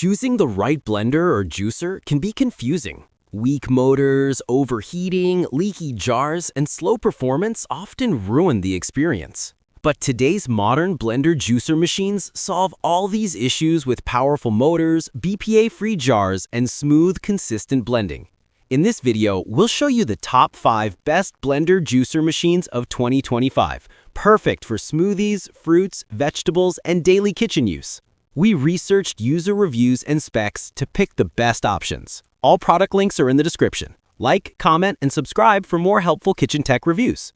Choosing the right blender or juicer can be confusing. Weak motors, overheating, leaky jars, and slow performance often ruin the experience. But today's modern blender juicer machines solve all these issues with powerful motors, BPA-free jars, and smooth, consistent blending. In this video, we'll show you the top 5 best blender juicer machines of 2025, perfect for smoothies, fruits, vegetables, and daily kitchen use. We researched user reviews and specs to pick the best options. All product links are in the description. Like, comment, and subscribe for more helpful kitchen tech reviews.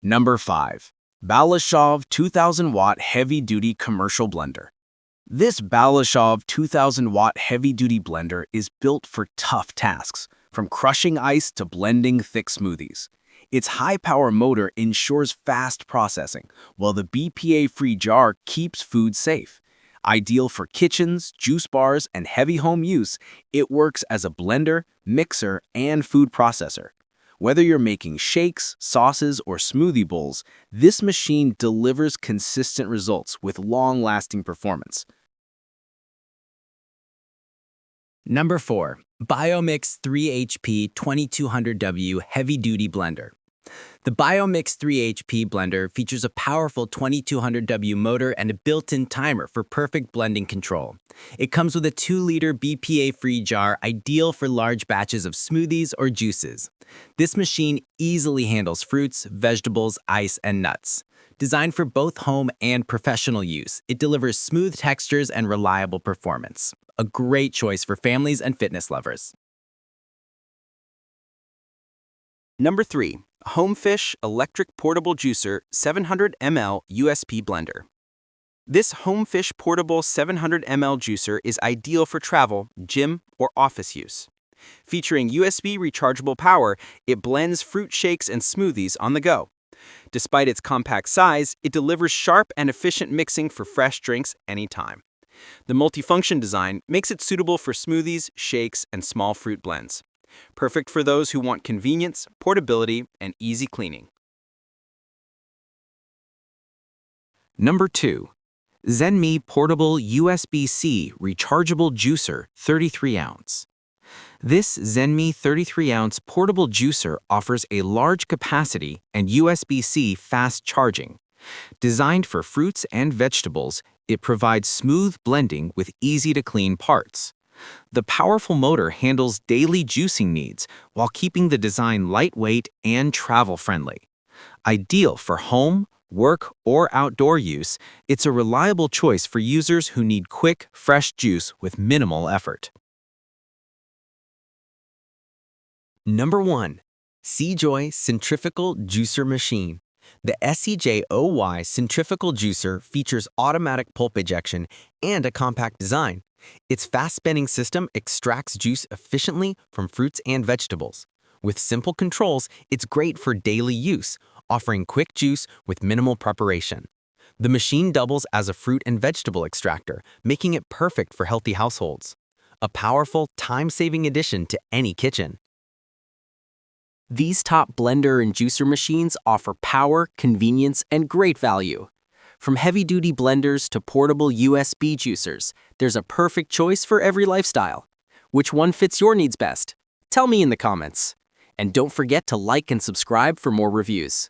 Number 5. BALASHOV 2000-watt heavy-duty commercial blender. This BALASHOV 2000-watt heavy-duty blender is built for tough tasks, from crushing ice to blending thick smoothies. Its high-power motor ensures fast processing, while the BPA-free jar keeps food safe. Ideal for kitchens, juice bars, and heavy home use, it works as a blender, mixer, and food processor. Whether you're making shakes, sauces, or smoothie bowls, this machine delivers consistent results with long-lasting performance. Number 4. BioloMix 3HP 2200W Heavy-Duty Blender. The BioloMix 3HP blender features a powerful 2200W motor and a built-in timer for perfect blending control. It comes with a 2-liter BPA-free jar ideal for large batches of smoothies or juices. This machine easily handles fruits, vegetables, ice, and nuts. Designed for both home and professional use, it delivers smooth textures and reliable performance. A great choice for families and fitness lovers. Number 3. HOMEFISH Electric Portable Juicer 700 ml USP Blender. This HOMEFISH portable 700 ml juicer is ideal for travel, gym, or office use. Featuring USB rechargeable power, it blends fruit shakes and smoothies on the go. Despite its compact size, it delivers sharp and efficient mixing for fresh drinks anytime. The multifunction design makes it suitable for smoothies, shakes, and small fruit blends. Perfect for those who want convenience, portability, and easy cleaning. Number 2. ZHENMI Portable USB-C Rechargeable Juicer 33 ounce. This ZHENMI 33-ounce portable juicer offers a large capacity and USB-C fast charging. Designed for fruits and vegetables, it provides smooth blending with easy-to-clean parts. The powerful motor handles daily juicing needs while keeping the design lightweight and travel-friendly. Ideal for home, work, or outdoor use, it's a reliable choice for users who need quick, fresh juice with minimal effort. Number 1. SEJOY Centrifugal Juicer Machine. The SEJOY Centrifugal Juicer features automatic pulp ejection and a compact design. Its fast-spinning system extracts juice efficiently from fruits and vegetables. With simple controls, it's great for daily use, offering quick juice with minimal preparation. The machine doubles as a fruit and vegetable extractor, making it perfect for healthy households. A powerful, time-saving addition to any kitchen. These top blender and juicer machines offer power, convenience, and great value. From heavy-duty blenders to portable USB juicers, there's a perfect choice for every lifestyle. Which one fits your needs best? Tell me in the comments. And don't forget to like and subscribe for more reviews.